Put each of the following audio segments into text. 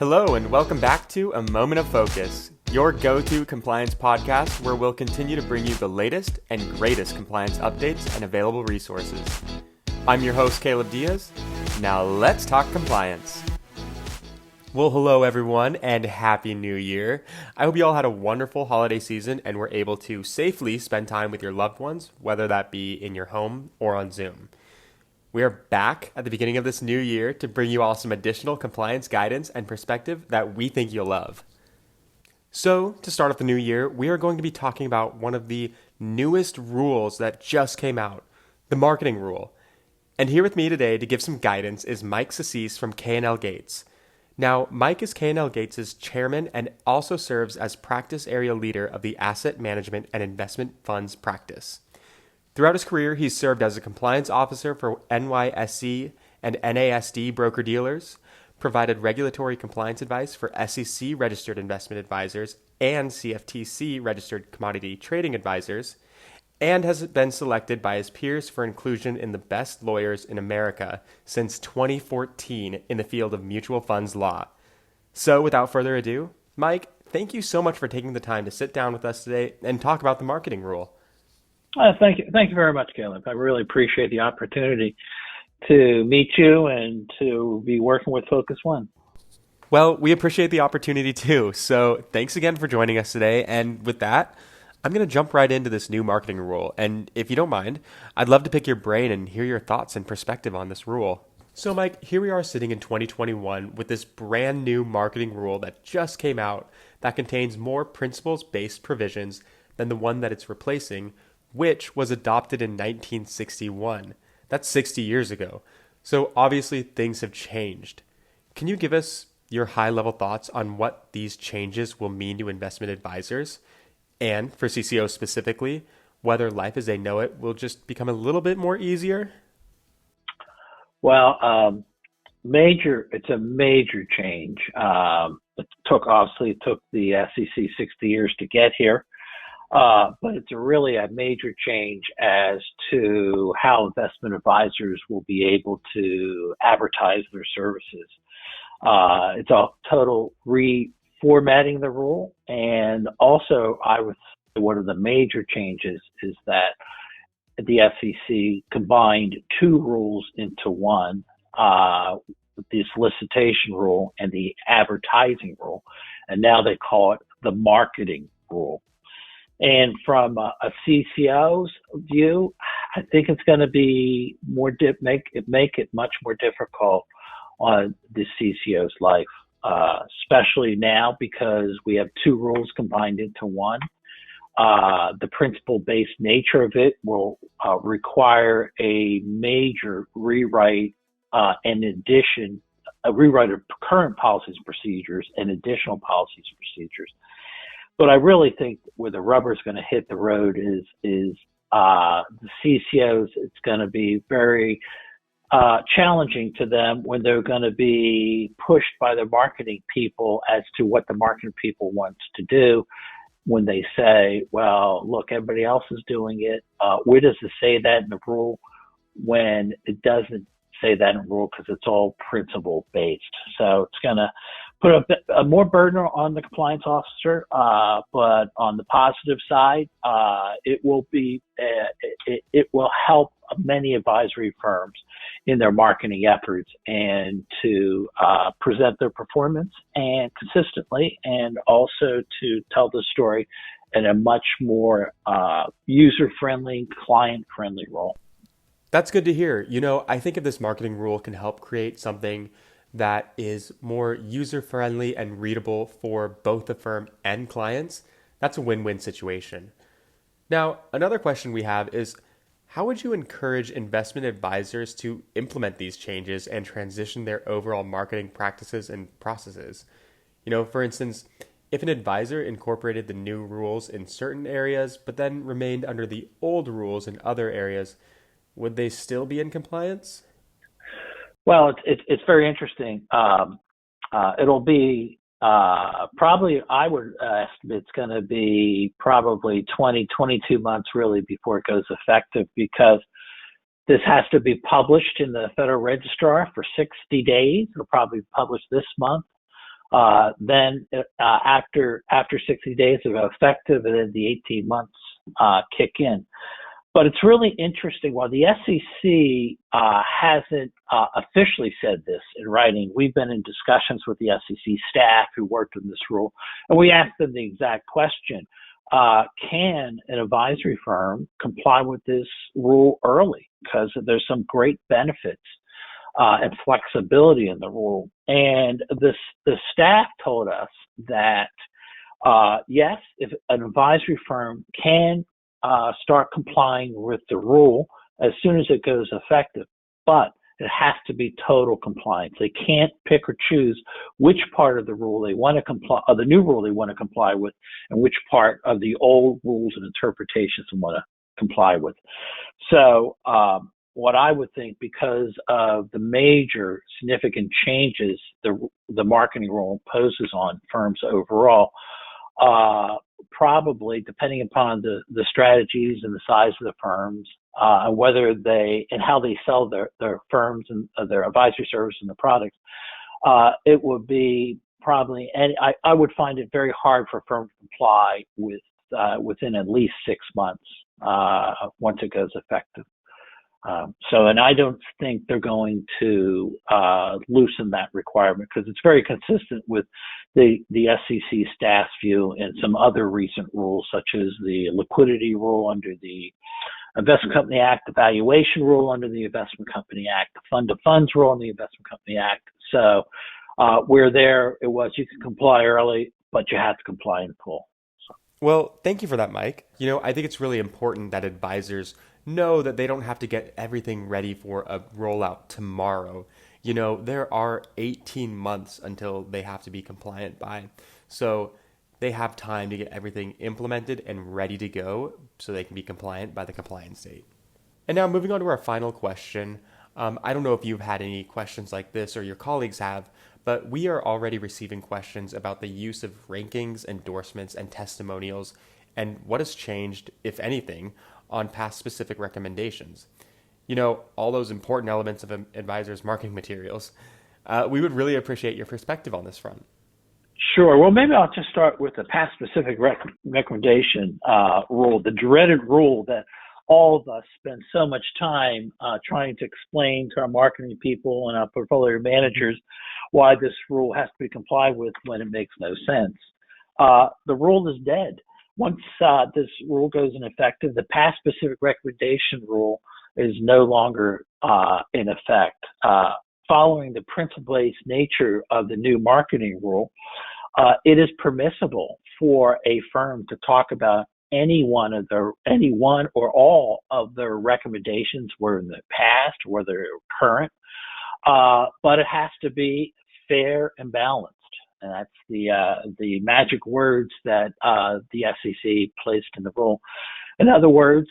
Hello, and welcome back to A Moment of Focus, your go-to compliance podcast where we'll continue to bring you the latest and greatest compliance updates and available resources. I'm your host, Caleb Diaz. Now let's talk compliance. Well, hello everyone, and Happy New Year. I hope you all had a wonderful holiday season and were able to safely spend time with your loved ones, whether that be in your home or on Zoom. We are back at the beginning of this new year to bring you all some additional compliance guidance and perspective that we think you'll love. So, to start off the new year, we are going to be talking about one of the newest rules that just came out, the marketing rule. And here with me today to give some guidance is Mike Caccese from K&L Gates. Now, Mike is K&L Gates' chairman and also serves as practice area leader of the asset management and investment funds practice. Throughout his career, he's served as a compliance officer for NYSE and NASD broker-dealers, provided regulatory compliance advice for SEC-registered investment advisors and CFTC-registered commodity trading advisors, and has been selected by his peers for inclusion in the best lawyers in America since 2014 in the field of mutual funds law. So, without further ado, Mike, thank you so much for taking the time to sit down with us today and talk about the marketing rule. Thank you. Thank you very much, Caleb. I really appreciate the opportunity to meet you and to be working with Focus One. Well, we appreciate the opportunity too. So thanks again for joining us today. And with that, I'm going to jump right into this new marketing rule. And if you don't mind, I'd love to pick your brain and hear your thoughts and perspective on this rule. So Mike, here we are sitting in 2021 with this brand new marketing rule that just came out that contains more principles-based provisions than the one that it's replacing, which was adopted in 1961. That's 60 years ago. So obviously things have changed. Can you give us your high-level thoughts on what these changes will mean to investment advisors? And for CCOs specifically, whether life as they know it will just become a little bit more easier? Well, it's a major change. It took the SEC 60 years to get here. But it's really a major change as to how investment advisors will be able to advertise their services. It's a total reformatting the rule. And also, I would say one of the major changes is that the SEC combined two rules into one, the solicitation rule and the advertising rule. And now they call it the marketing rule. And from a CCO's view, I think it's going to be make it much more difficult on the CCO's life, especially now because we have two rules combined into one. The principle-based nature of it will require a major rewrite, a rewrite of current policies and procedures and additional policies and procedures. But I really think where the rubber is going to hit the road is the CCOs. It's going to be very challenging to them when they're going to be pushed by the marketing people as to what the marketing people want to do. When they say, well, look, everybody else is doing it. Where does it say that in the rule? When it doesn't say that in the rule because it's all principle based. So it's going to put a more burden on the compliance officer, but on the positive side, it will help many advisory firms in their marketing efforts and to present their performance and consistently, and also to tell the story in a much more user-friendly, client-friendly role. That's good to hear. You know, I think if this marketing rule can help create something that is more user-friendly and readable for both the firm and clients, that's a win-win situation. Now, another question we have is, how would you encourage investment advisors to implement these changes and transition their overall marketing practices and processes? You know, for instance, if an advisor incorporated the new rules in certain areas, but then remained under the old rules in other areas, would they still be in compliance? Well, it's very interesting. It'll be probably, I would estimate it's going to be probably 22 months really before it goes effective, because this has to be published in the Federal Register for 60 days. It'll probably be published this month. Then after 60 days of effective, and then the 18 months kick in. But it's really interesting. While the SEC hasn't officially said this in writing, we've been in discussions with the SEC staff who worked on this rule, and we asked them the exact question. Can an advisory firm comply with this rule early? Because there's some great benefits and flexibility in the rule. And the staff told us that, yes, if an advisory firm can start complying with the rule as soon as it goes effective, but it has to be total compliance. They can't pick or choose which part of the rule they want to comply, or the new rule they want to comply with, and which part of the old rules and interpretations they want to comply with. So what I would think, because of the major significant changes the marketing rule imposes on firms overall, probably depending upon the strategies and the size of the firms, and whether they and how they sell their firms and their advisory service and the products, it would be probably, and I would find it very hard for a firm to comply with within at least 6 months once it goes effective. And I don't think they're going to loosen that requirement, because it's very consistent with the SEC staff's view and some other recent rules, such as the liquidity rule under the Investment Company Act, the valuation rule under the Investment Company Act, the fund of funds rule under the Investment Company Act. So where there it was, you can comply early, but you have to comply in full. Well, thank you for that, Mike. I think it's really important that advisors know that they don't have to get everything ready for a rollout tomorrow. There are 18 months until they have to be compliant by. So they have time to get everything implemented and ready to go so they can be compliant by the compliance date. And now moving on to our final question. I don't know if you've had any questions like this or your colleagues have, but we are already receiving questions about the use of rankings, endorsements, and testimonials, and what has changed, if anything, on past specific recommendations. All those important elements of an advisor's marketing materials. We would really appreciate your perspective on this front. Sure. Well, maybe I'll just start with the past specific recommendation rule, the dreaded rule that all of us spend so much time trying to explain to our marketing people and our portfolio managers why this rule has to be complied with when it makes no sense. The rule is dead. Once this rule goes in effective, the past specific recommendation rule is no longer in effect. Following the principle-based nature of the new marketing rule, it is permissible for a firm to talk about any one or all of their recommendations, whether in the past or whether they're current, but it has to be fair and balanced. And that's the magic words that the SEC placed in the rule. In other words,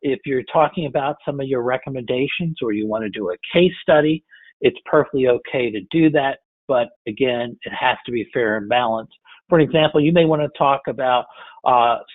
if you're talking about some of your recommendations or you want to do a case study, it's perfectly okay to do that. But again, it has to be fair and balanced. For example, you may want to talk about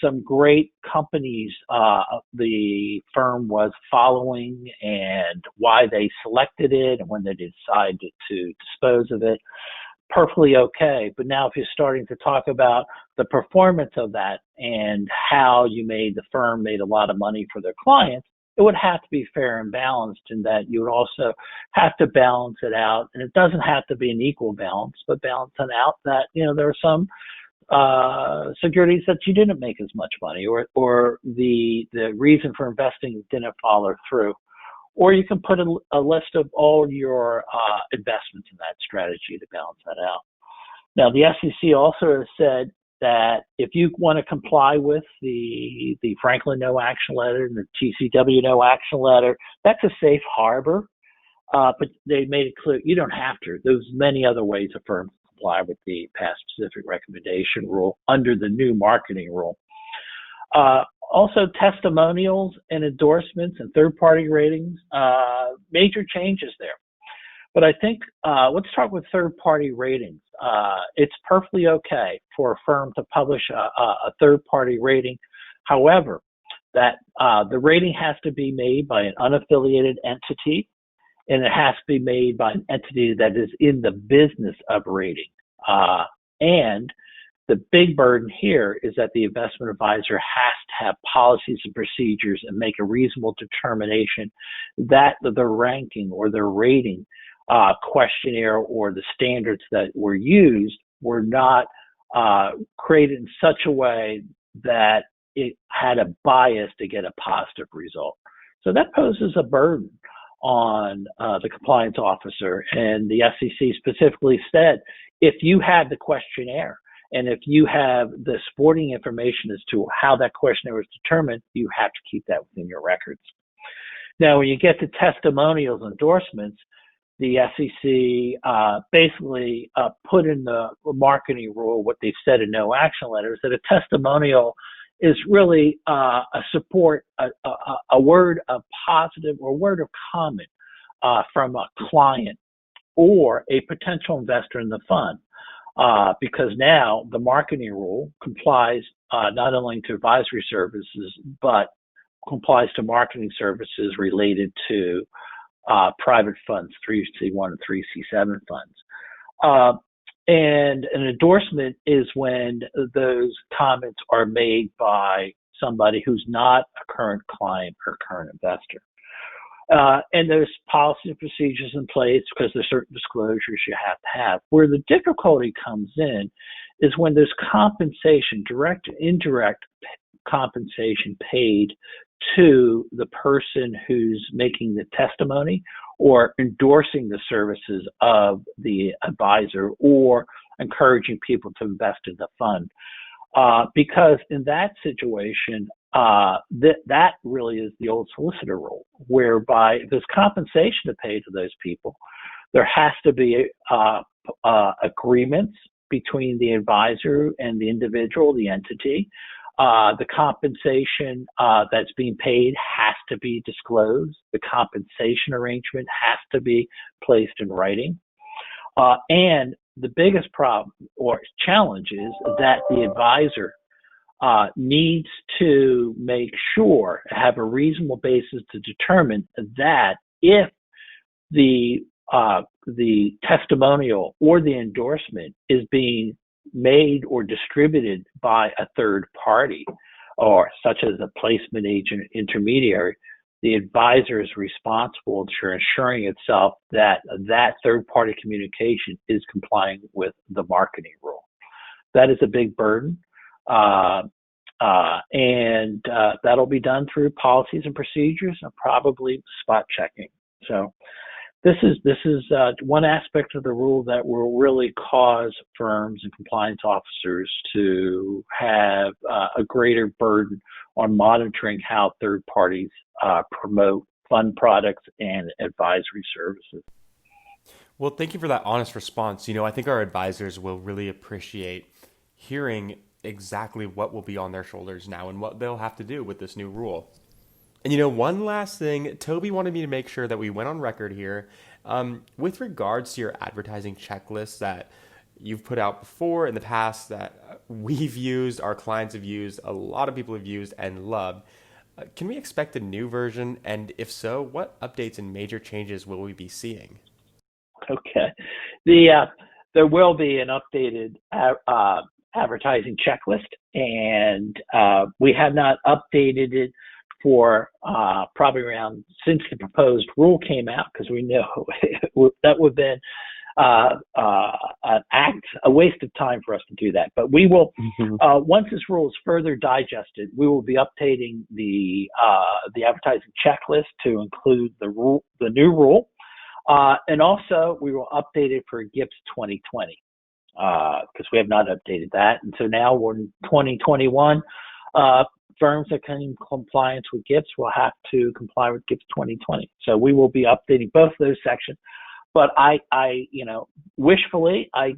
some great companies the firm was following and why they selected it and when they decided to dispose of it. Perfectly okay. But now if you're starting to talk about the performance of that and how the firm made a lot of money for their clients, it would have to be fair and balanced, in that you would also have to balance it out. And it doesn't have to be an equal balance, but balance it out that, there are some securities that you didn't make as much money, or the reason for investing didn't follow through. Or you can put a list of all your investments in that strategy to balance that out. Now, the SEC also has said that if you want to comply with the Franklin No Action Letter and the TCW No Action Letter, that's a safe harbor. But they made it clear you don't have to. There's many other ways a firm can comply with the past specific recommendation rule under the new marketing rule. Also, testimonials and endorsements and third-party ratings, major changes there. But I think let's start with third-party ratings. It's perfectly okay for a firm to publish a third-party rating. However, that the rating has to be made by an unaffiliated entity, and it has to be made by an entity that is in the business of rating. And the big burden here is that the investment advisor has to have policies and procedures and make a reasonable determination that the ranking or the rating questionnaire or the standards that were used were not created in such a way that it had a bias to get a positive result. So that poses a burden on the compliance officer. And the SEC specifically said, if you have the questionnaire and if you have the supporting information as to how that questionnaire was determined, you have to keep that within your records. Now, when you get to testimonials and endorsements, the SEC basically put in the marketing rule what they've said in no action letters, that a testimonial is really a support, a word of positive or word of comment from a client or a potential investor in the fund. Because now the marketing rule complies not only to advisory services, but complies to marketing services related to private funds, 3C1 and 3C7 funds. And an endorsement is when those comments are made by somebody who's not a current client or current investor. And there's policy and procedures in place because there's certain disclosures you have to have. Where the difficulty comes in is when there's compensation, direct and indirect compensation paid to the person who's making the testimony or endorsing the services of the advisor or encouraging people to invest in the fund. Because in that situation, that really is the old solicitor rule, whereby if there's compensation to pay to those people, there has to be agreements between the advisor and the individual, the entity. The compensation that's being paid has to be disclosed. The compensation arrangement has to be placed in writing. And the biggest problem or challenge is that the advisor needs to make sure, have a reasonable basis to determine that if the testimonial or the endorsement is being made or distributed by a third party, or such as a placement agent intermediary, the advisor is responsible for ensuring itself that that third party communication is complying with the marketing rule. That is a big burden. And that'll be done through policies and procedures and probably spot checking. So this is one aspect of the rule that will really cause firms and compliance officers to have a greater burden on monitoring how third parties promote fund products and advisory services. Well, thank you for that honest response. I think our advisors will really appreciate hearing exactly what will be on their shoulders now and what they'll have to do with this new rule. And one last thing, Toby wanted me to make sure that we went on record here with regards to your advertising checklist that you've put out before in the past that we've used, our clients have used, a lot of people have used and loved. Can we expect a new version? And if so, what updates and major changes will we be seeing? Okay. There will be an updated advertising checklist, and we have not updated it for probably around since the proposed rule came out, because we know that would have been a waste of time for us to do that. But we will, once this rule is further digested, we will be updating the advertising checklist to include the new rule, and also we will update it for GIPS 2020 because we have not updated that. And so now we're in 2021. Firms that come in compliance with GIPS will have to comply with GIPS 2020. So we will be updating both of those sections. But I wishfully, I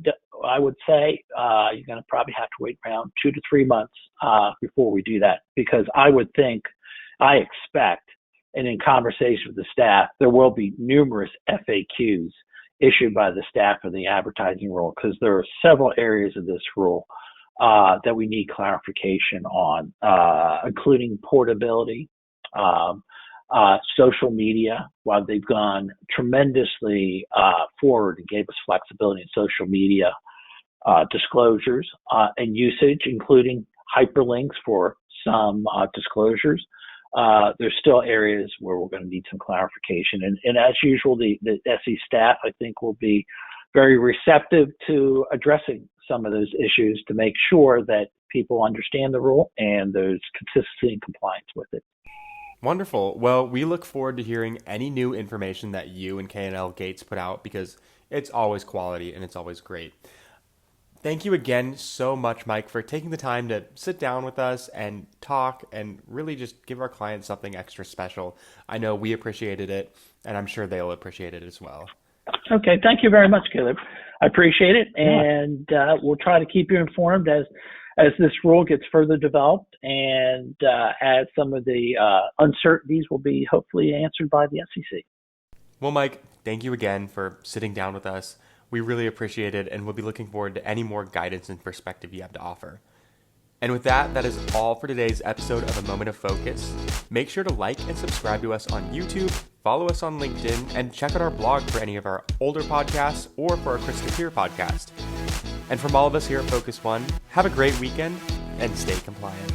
would say you're going to probably have to wait around 2 to 3 months before we do that, because I expect, and in conversation with the staff, there will be numerous FAQs issued by the staff of the advertising rule, because there are several areas of this rule that we need clarification on, including portability, social media. While they've gone tremendously forward and gave us flexibility in social media, disclosures and usage, including hyperlinks for some disclosures. There's still areas where we're going to need some clarification. And as usual, the SE staff, I think, will be very receptive to addressing some of those issues to make sure that people understand the rule and there's consistency and compliance with it. Wonderful. Well, we look forward to hearing any new information that you and K&L Gates put out, because it's always quality and it's always great. Thank you again so much, Mike, for taking the time to sit down with us and talk and really just give our clients something extra special. I know we appreciated it, and I'm sure they'll appreciate it as well. Okay. Thank you very much, Caleb. I appreciate it. And we'll try to keep you informed as this rule gets further developed and as some of the uncertainties will be hopefully answered by the SEC. Well, Mike, thank you again for sitting down with us. We really appreciate it, and we'll be looking forward to any more guidance and perspective you have to offer. And with that, that is all for today's episode of A Moment of Focus. Make sure to like and subscribe to us on YouTube, follow us on LinkedIn, and check out our blog for any of our older podcasts or for our Crystal Clear podcast. And from all of us here at Focus One, have a great weekend and stay compliant.